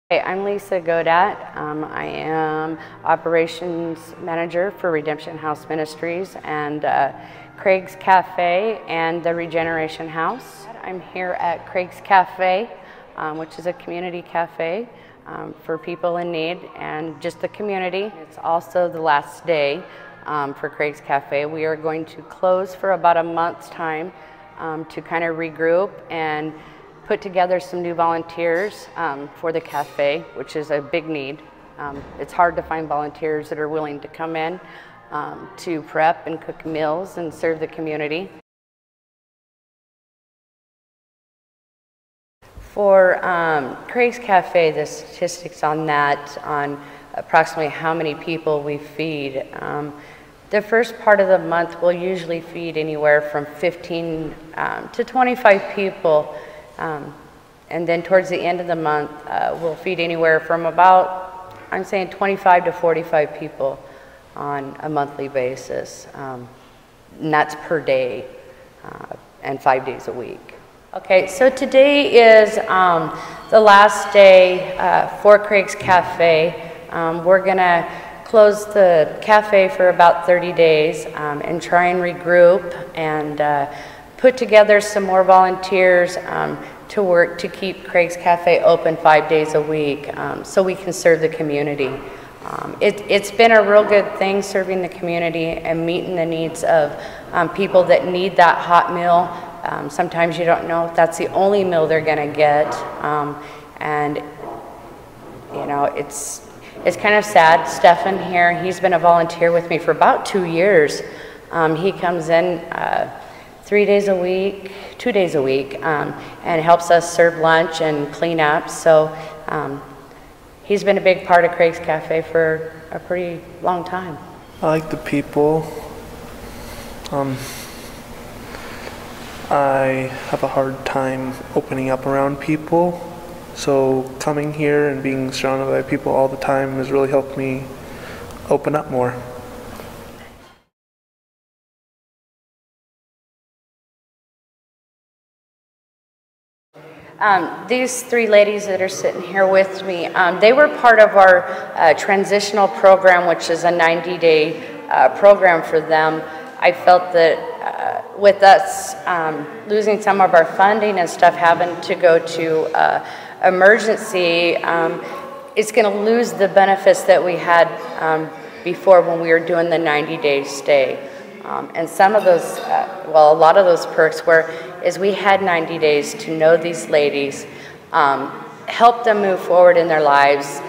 Hey, I'm Lisa Godat. I am Operations Manager for Redemption House Ministries and Craig's Cafe and the Regeneration House. I'm here at Craig's Cafe, which is a community cafe for people in need and just the community. It's also the last day for Craig's Cafe. We are going to close for about a month's time to kind of regroup and put together some new volunteers for the cafe, which is a big need. It's hard to find volunteers that are willing to come in to prep and cook meals and serve the community. For Craig's Cafe, the statistics on that, on approximately how many people we feed, the first part of the month we'll usually feed anywhere from 15 to 25 people. And then towards the end of the month, we'll feed anywhere from about, I'm saying 25 to 45 people on a monthly basis. And that's per day and 5 days a week. Okay, so today is the last day for Craig's Cafe. We're gonna close the cafe for about 30 days and try and regroup and put together some more volunteers to work to keep Craig's Cafe open 5 days a week so we can serve the community. It's been a real good thing serving the community and meeting the needs of people that need that hot meal. Sometimes you don't know if that's the only meal they're gonna get. And you know, it's kind of sad. Stefan here, he's been a volunteer with me for about 2 years. He comes in 3 days a week, 2 days a week, and helps us serve lunch and clean up. So he's been a big part of Craig's Cafe for a pretty long time. I like the people. I have a hard time opening up around people. So coming here and being surrounded by people all the time has really helped me open up more. These three ladies that are sitting here with me, they were part of our transitional program, which is a 90-day program for them. I felt that with us losing some of our funding and stuff, having to go to emergency, it's going to lose the benefits that we had before when we were doing the 90-day stay. And some of those, well, a lot of those perks is we had 90 days to know these ladies, help them move forward in their lives,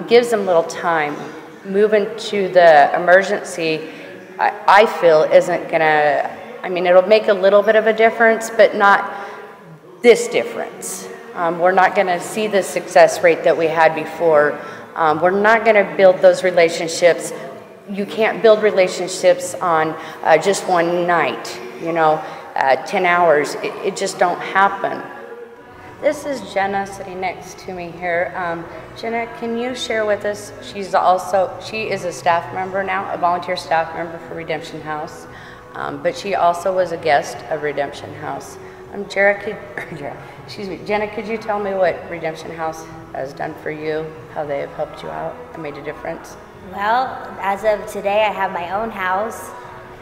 gives them little time. Moving to the emergency, I feel isn't gonna, I mean, it'll make a little bit of a difference, but not this difference. We're not gonna see the success rate that we had before. We're not gonna build those relationships. You can't build relationships on just one night, you know, 10 hours. It just don't happen. This is Jenna sitting next to me here. Jenna, can you share with us, she is a staff member now, a volunteer staff member for Redemption House, but she also was a guest of Redemption House. Jenna, could you tell me what Redemption House has done for you, how they have helped you out and made a difference? Well, as of today, I have my own house,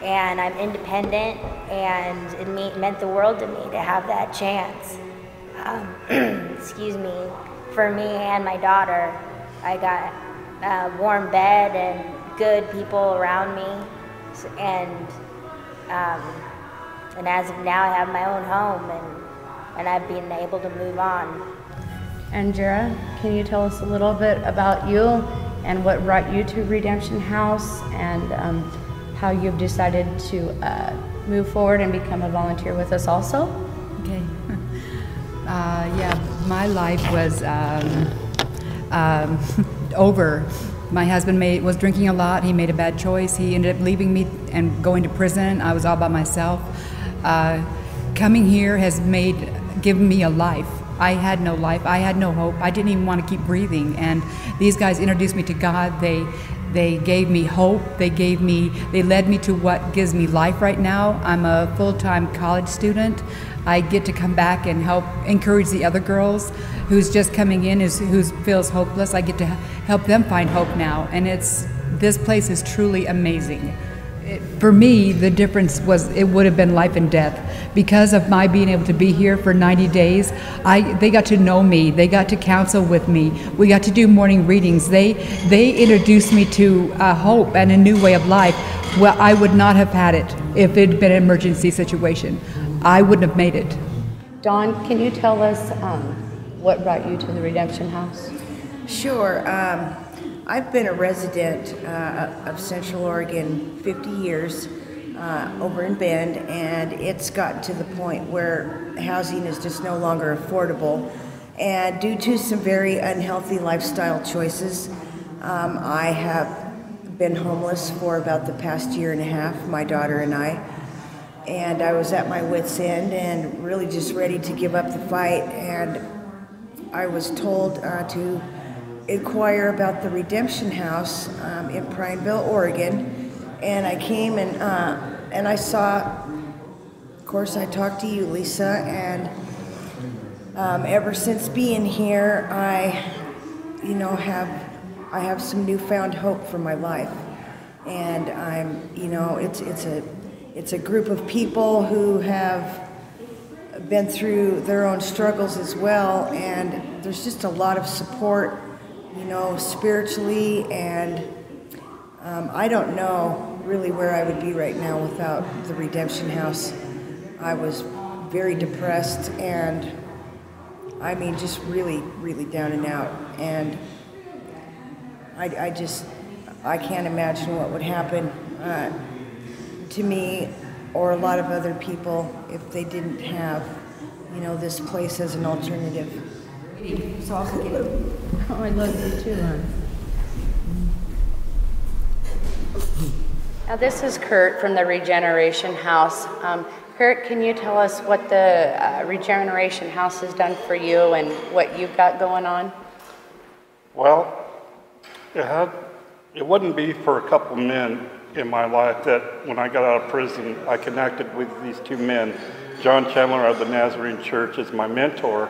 and I'm independent, and it meant the world to me to have that chance. Excuse me, for me and my daughter, I got a warm bed and good people around me, and as of now, I have my own home, and I've been able to move on. And Jera, can you tell us a little bit about you and what brought you to Redemption House and how you've decided to move forward and become a volunteer with us also? Okay. Yeah, my life was over. My husband was drinking a lot. He made a bad choice. He ended up leaving me and going to prison. I was all by myself. Coming here has given me a life. I had no life. I had no hope. I didn't even want to keep breathing. And these guys introduced me to God. They They gave me hope. They led me to what gives me life right now. I'm a full-time college student. I get to come back and help encourage the other girls who's just coming in, who feels hopeless. I get to help them find hope now, and this place is truly amazing. For me, the difference was it would have been life and death. Because of my being able to be here for 90 days, they got to know me. They got to counsel with me. We got to do morning readings. They introduced me to hope and a new way of life. Well, I would not have had it if it had been an emergency situation. I wouldn't have made it. Dawn, can you tell us what brought you to the Redemption House? Sure. I've been a resident of Central Oregon 50 years over in Bend, and it's gotten to the point where housing is just no longer affordable. And due to some very unhealthy lifestyle choices, I have been homeless for about the past year and a half, my daughter and I. And I was at my wit's end and really just ready to give up the fight. And I was told to inquire about the Redemption House in Prineville, Oregon, and I came and I saw. Of course, I talked to you, Lisa, and ever since being here, I have some newfound hope for my life, and it's a group of people who have been through their own struggles as well, and there's just a lot of support, spiritually, and I don't know really where I would be right now without the Redemption House. I was very depressed and just really, really down and out, and I can't imagine what would happen to me or a lot of other people if they didn't have, this place as an alternative. So also get it. Oh, I love you too, hon. Now this is Kurt from the Regeneration House. Kurt, can you tell us what the Regeneration House has done for you and what you've got going on? Well, it wouldn't be for a couple men in my life that when I got out of prison, I connected with these two men. John Chandler of the Nazarene Church is my mentor,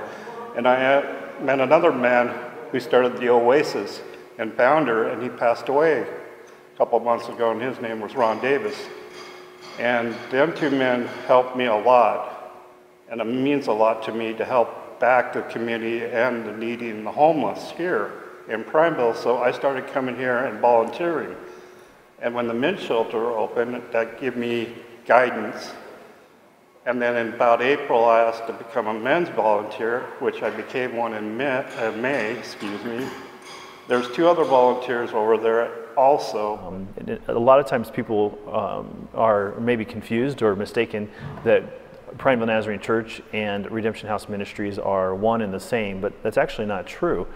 and I met another man who started the Oasis and founder, and he passed away a couple of months ago, and his name was Ron Davis. And them two men helped me a lot, and it means a lot to me to help back the community and the needy and the homeless here in Prineville, so I started coming here and volunteering. And when the men's shelter opened, that gave me guidance. And then in about April, I asked to become a men's volunteer, which I became one in May. There's two other volunteers over there also. A lot of times people are maybe confused or mistaken that Prineville Nazarene Church and Redemption House Ministries are one and the same, but that's actually not true.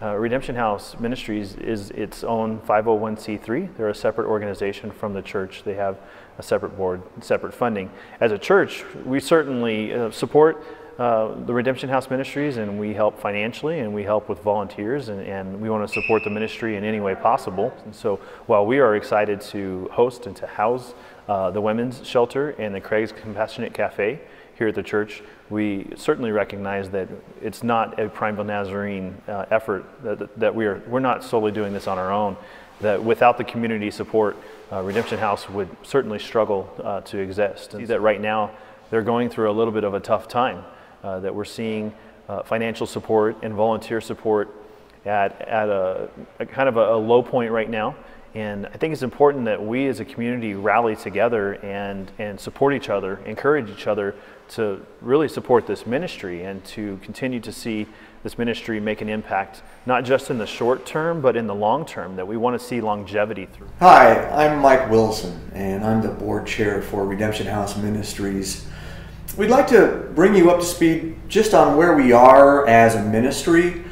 Redemption House Ministries is its own 501c3. They're a separate organization from the church. They have a separate board, separate funding. As a church, we certainly support the Redemption House Ministries, and we help financially, and we help with volunteers, and we want to support the ministry in any way possible. And so while we are excited to host and to house the women's shelter and the Craig's Compassionate Cafe here at the church, we certainly recognize that it's not a Prineville Nazarene effort, that we're not solely doing this on our own, that without the community support, Redemption House would certainly struggle to exist. And that right now they're going through a little bit of a tough time, that we're seeing financial support and volunteer support at a kind of a low point right now. And I think it's important that we as a community rally together and support each other, encourage each other to really support this ministry and to continue to see this ministry make an impact, not just in the short term, but in the long term, that we want to see longevity through. Hi, I'm Mike Wilson, and I'm the board chair for Redemption House Ministries. We'd like to bring you up to speed just on where we are as a ministry.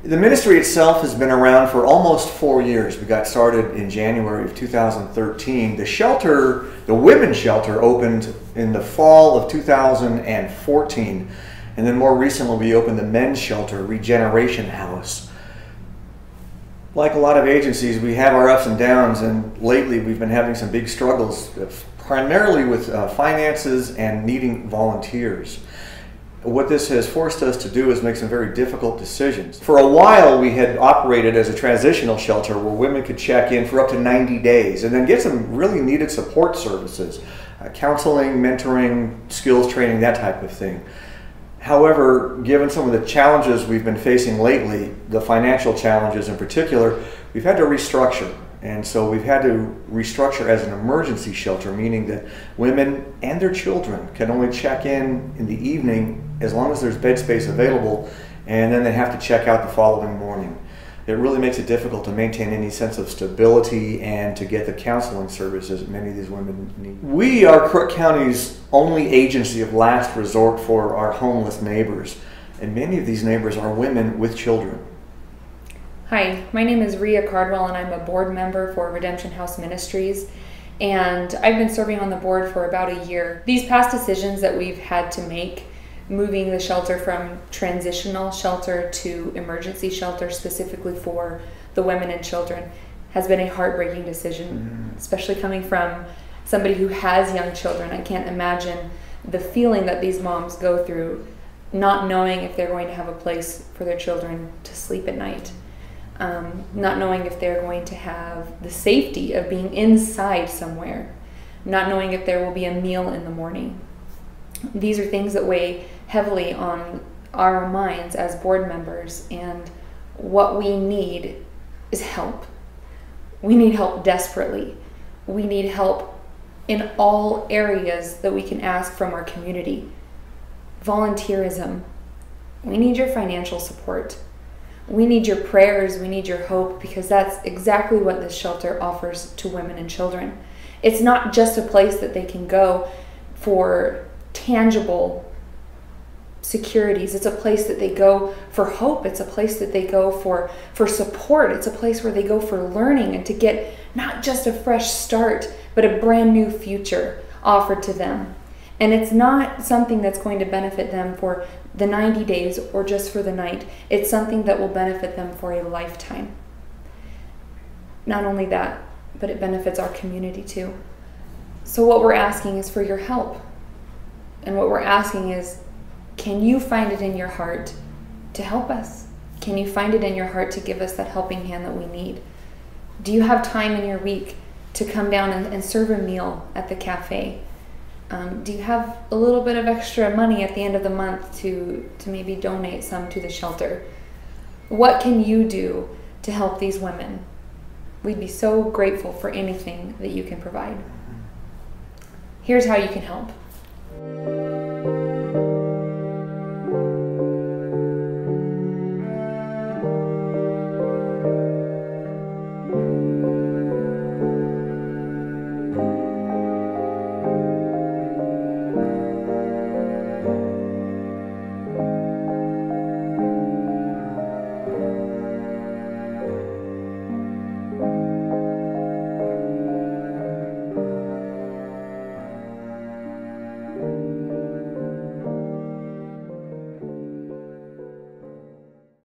The ministry itself has been around for almost 4 years. We got started in January of 2013. The shelter, the women's shelter, opened in the fall of 2014. And then more recently, we opened the men's shelter, Regeneration House. Like a lot of agencies, we have our ups and downs, and lately we've been having some big struggles, primarily with finances and needing volunteers. What this has forced us to do is make some very difficult decisions. For a while, we had operated as a transitional shelter where women could check in for up to 90 days and then get some really needed support services, counseling, mentoring, skills training, that type of thing. However, given some of the challenges we've been facing lately, the financial challenges in particular, we've had to restructure. And so we've had to restructure as an emergency shelter, meaning that women and their children can only check in the evening as long as there's bed space available, and then they have to check out the following morning. It really makes it difficult to maintain any sense of stability and to get the counseling services that many of these women need. We are Crook County's only agency of last resort for our homeless neighbors, and many of these neighbors are women with children. Hi, my name is Rhea Cardwell, and I'm a board member for Redemption House Ministries, and I've been serving on the board for about a year. These past decisions that we've had to make, moving the shelter from transitional shelter to emergency shelter specifically for the women and children, has been a heartbreaking decision, especially coming from somebody who has young children. I can't imagine the feeling that these moms go through, not knowing if they're going to have a place for their children to sleep at night. Not knowing if they're going to have the safety of being inside somewhere, not knowing if there will be a meal in the morning. These are things that weigh heavily on our minds as board members, and what we need is help. We need help desperately. We need help in all areas that we can ask from our community. Volunteerism. We need your financial support. We need your prayers, we need your hope, because that's exactly what this shelter offers to women and children. It's not just a place that they can go for tangible securities. It's a place that they go for hope. It's a place that they go for support. It's a place where they go for learning and to get not just a fresh start, but a brand new future offered to them. And it's not something that's going to benefit them for the 90 days or just for the night. It's something that will benefit them for a lifetime. Not only that, but it benefits our community too. So what we're asking is for your help. And what we're asking is, can you find it in your heart to help us? Can you find it in your heart to give us that helping hand that we need? Do you have time in your week to come down and serve a meal at the cafe? Do you have a little bit of extra money at the end of the month to maybe donate some to the shelter? What can you do to help these women? We'd be so grateful for anything that you can provide. Here's how you can help.